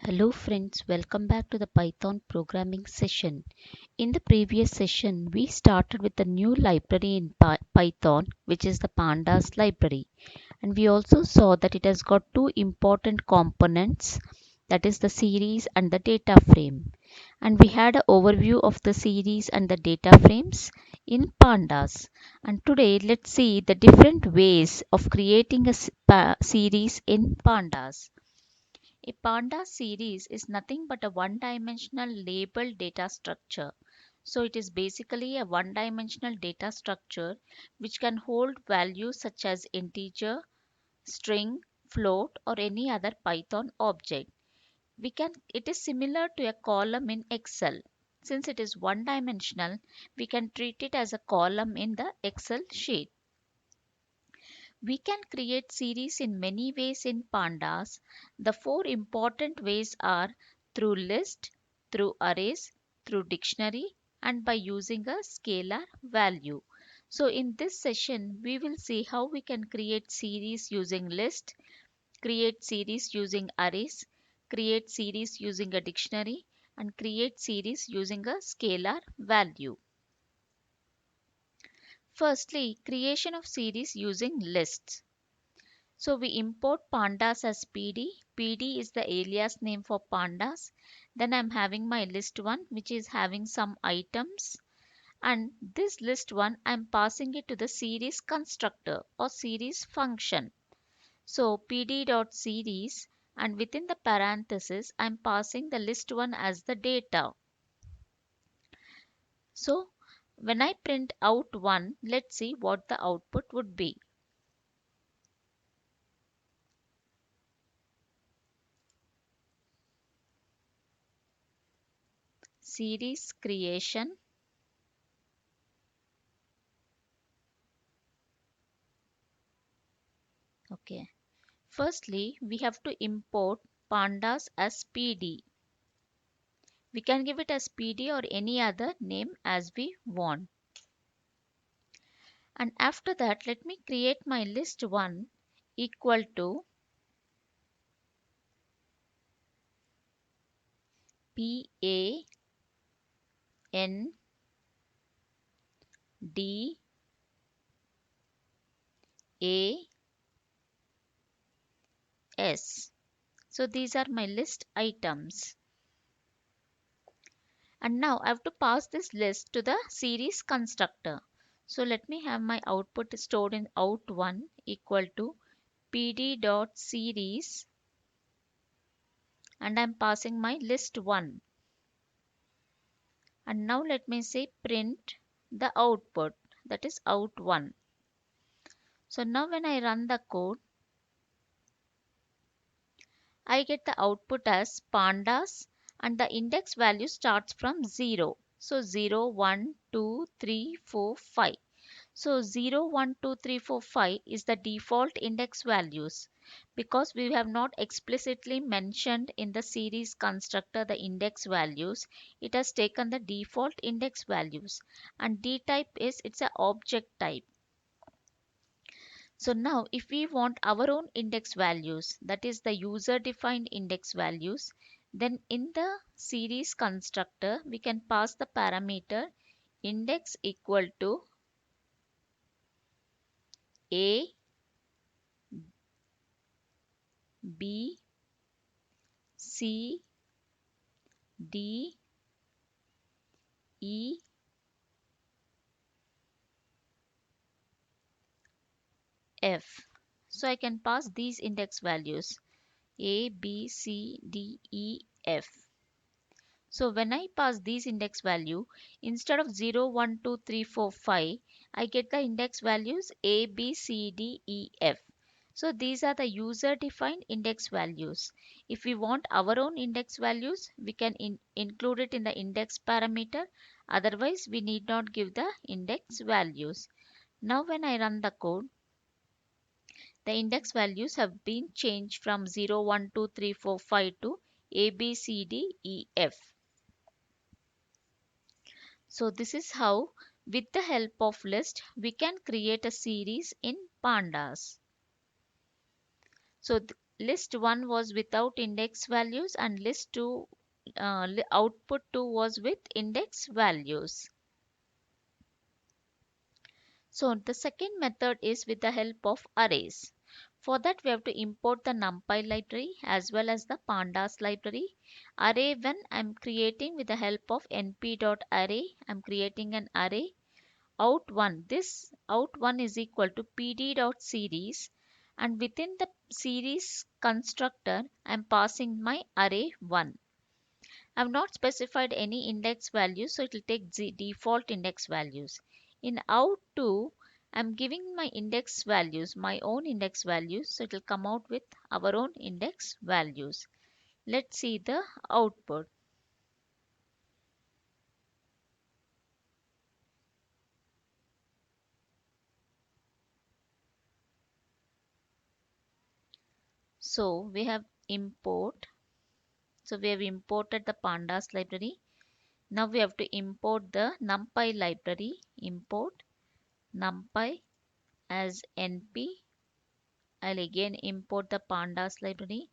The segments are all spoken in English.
Hello friends, welcome back to the Python programming session. In the previous session, we started with a new library in Python, which is the Pandas library. And we also saw that it has got two important components, that is the series and the data frame. And we had an overview of the series and the data frames in Pandas. And today, let's see the different ways of creating a series in Pandas. A Panda series is nothing but a one-dimensional labeled data structure. So it is basically a one-dimensional data structure which can hold values such as integer, string, float or any other Python object. It is similar to a column in Excel. Since it is one dimensional, we can treat it as a column in the Excel sheet. We can create series in many ways in Pandas. The four important ways are through list, through arrays, through dictionary, and by using a scalar value. So in this session, we will see how we can create series using list, create series using arrays, create series using a dictionary, and create series using a scalar value. Firstly, creation of series using lists. So we import pandas as PD. PD is the alias name for pandas. Then I'm having my list one which is having some items. And this list one I'm passing it to the series constructor or series function. So pd.series and within the parenthesis I'm passing the list one as the data. So when I print out 1, let's see what the output would be. Series creation. Okay. Firstly, we have to import pandas as PD. We can give it as PD or any other name as we want. And after that, let me create my list 1 equal to PANDAS So these are my list items. And now I have to pass this list to the series constructor. So let me have my output stored in out1 equal to pd.series and I'm passing my list 1. And now let me say print the output, that is out1. So now when I run the code, I get the output as pandas and the index value starts from 0. So 0, 1, 2, 3, 4, 5. So 0, 1, 2, 3, 4, 5 is the default index values. Because we have not explicitly mentioned in the series constructor the index values, it has taken the default index values. And D type is it's an object type. So now if we want our own index values, that is the user defined index values, then in the series constructor we can pass the parameter index equal to a, b, c, d, e, f. So I can pass these index values a, b, c, d, e, f. So when I pass these index value, instead of 0, 1, 2, 3, 4, 5, I get the index values A, B, C, D, E, F. So these are the user defined index values. If we want our own index values, we can include it in the index parameter. Otherwise, we need not give the index values. Now when I run the code, the index values have been changed from 0, 1, 2, 3, 4, 5 to A, B, C, D, E, F. So this is how, with the help of list, we can create a series in pandas. So list 1 was without index values and list 2 output 2 was with index values. So the second method is with the help of arrays. For that we have to import the NumPy library as well as the pandas library. Array when I'm creating with the help of np.array, I'm creating an array out1. This out1 is equal to pd.series, and within the series constructor I'm passing my array 1. I've not specified any index values, so it will take the default index values. In out2, I'm giving my index values, my own index values, so it will come out with our own index values. Let's see the output. So we have import. So we have imported the pandas library. Now we have to import the NumPy library. Import NumPy as np. I'll again import the pandas library.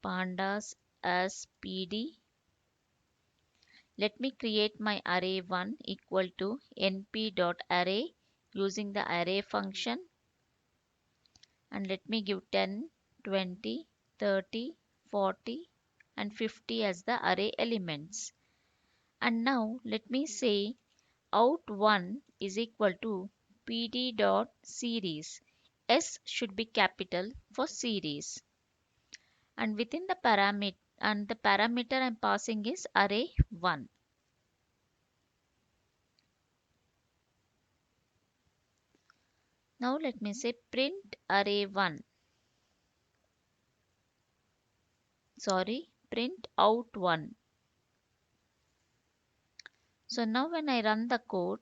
Pandas as pd. Let me create my array1 equal to np.array using the array function, and let me give 10, 20, 30, 40 and 50 as the array elements. And now let me say out1 is equal to pd.series. S should be capital for series. And within the parameter I'm passing is array1. Now let me say print array1. Sorry, print out1. So now when I run the code,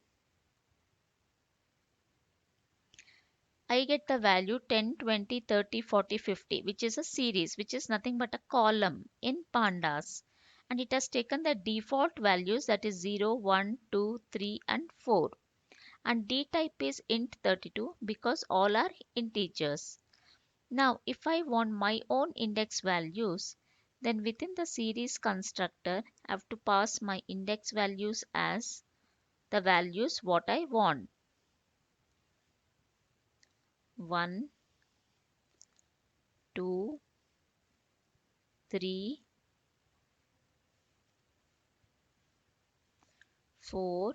I get the value 10, 20, 30, 40, 50, which is a series, which is nothing but a column in pandas. And it has taken the default values, that is 0, 1, 2, 3 and 4. And d type is int32 because all are integers. Now if I want my own index values, then within the series constructor I have to pass my index values as the values what I want. 1, 2, 3, 4,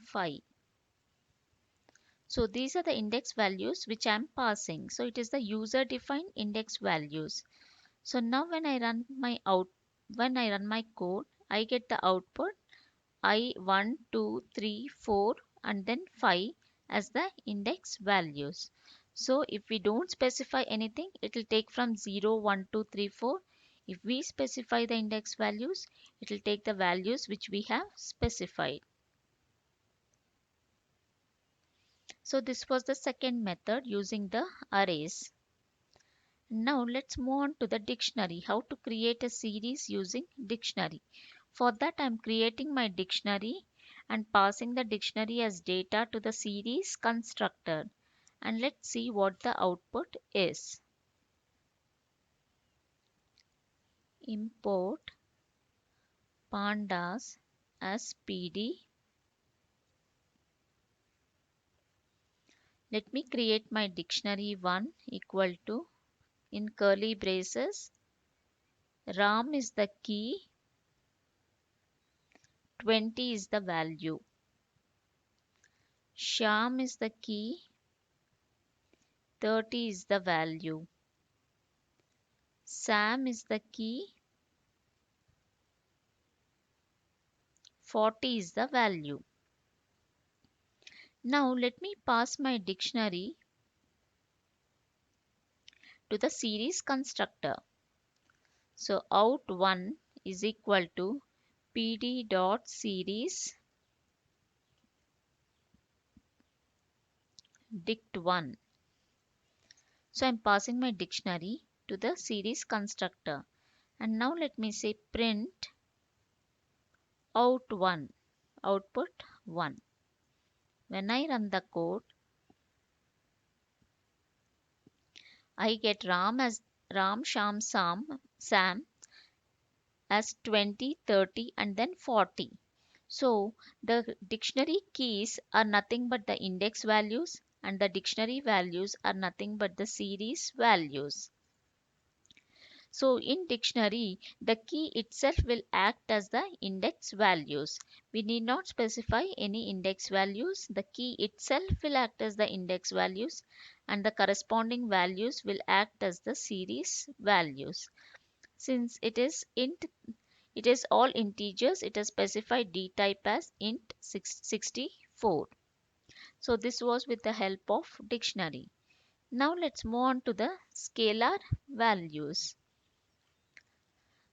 5. So these are the index values which I am passing. So it is the user defined index values. So now when I run my code, I get the output I 1, 2, 3, 4 and then 5 as the index values. So if we don't specify anything, it will take from 0, 1, 2, 3, 4. If we specify the index values, it will take the values which we have specified. So this was the second method using the arrays. Now let's move on to the dictionary, how to create a series using dictionary. For that I'm creating my dictionary and passing the dictionary as data to the series constructor. And let's see what the output is. Import pandas as pd. Let me create my dictionary 1 equal to, in curly braces, Ram is the key, 20 is the value. Shyam is the key, 30 is the value. Sam is the key, 40 is the value. Now let me pass my dictionary to the series constructor. So out1 is equal to pd.series dict1. So I'm passing my dictionary to the series constructor. And now let me say print out1, output 1. When I run the code, I get Ram, Sham, Sam as 20, 30, and then 40. So the dictionary keys are nothing but the index values, and the dictionary values are nothing but the series values. So in dictionary, the key itself will act as the index values. We need not specify any index values. The key itself will act as the index values, and the corresponding values will act as the series values. Since it is all integers, it is specified d type as int 64. So this was with the help of dictionary. Now let's move on to the scalar values.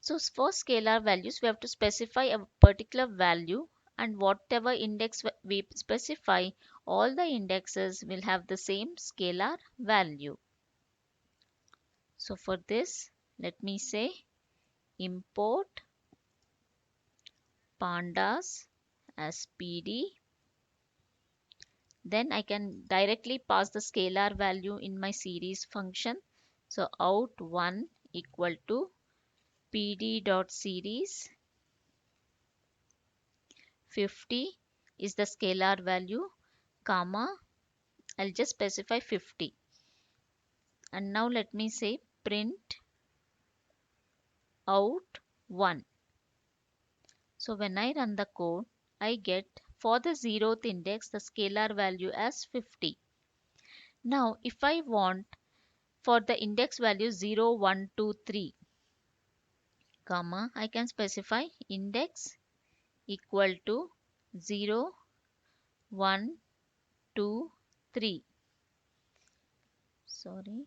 So for scalar values, we have to specify a particular value, and whatever index we specify, all the indexes will have the same scalar value. So for this, let me say import pandas as PD. Then I can directly pass the scalar value in my series function. So out1 equal to pd.series 50 is the scalar value, comma, I'll just specify 50. And now let me say print out 1. So when I run the code, I get for the 0th index the scalar value as 50. Now if I want for the index value 0, 1, 2, 3, comma, I can specify index equal to 0, 1, 2, 3. Sorry.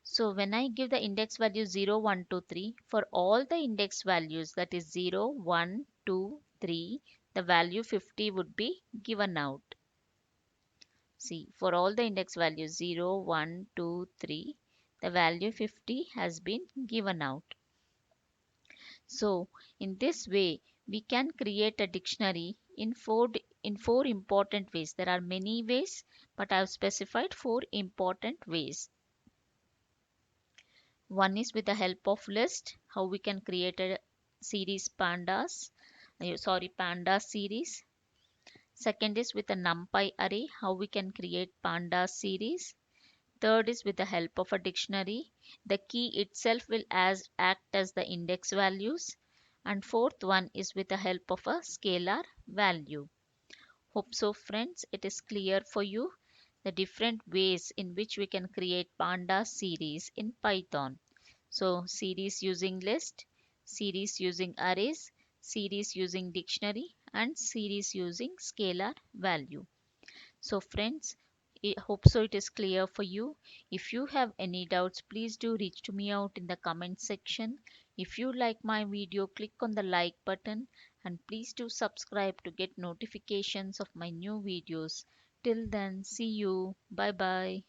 So when I give the index value 0, 1, 2, 3, for all the index values, that is 0, 1, 2, 3, the value 50 would be given out. See, for all the index values 0, 1, 2, 3, the value 50 has been given out. So in this way, we can create a dictionary in four important ways. There are many ways, but I have specified four important ways. One is with the help of list, how we can create a series pandas series. Second is with a numpy array, how we can create pandas series. Third is with the help of a dictionary. The key itself will act as the index values. And fourth one is with the help of a scalar value. Hope so friends, it is clear for you the different ways in which we can create pandas series in Python. So series using list, series using arrays, series using dictionary, and series using scalar value. So friends, I hope so it is clear for you. If you have any doubts, please do reach to me out in the comment section. If you like my video, click on the like button and please do subscribe to get notifications of my new videos. Till then, see you. Bye bye.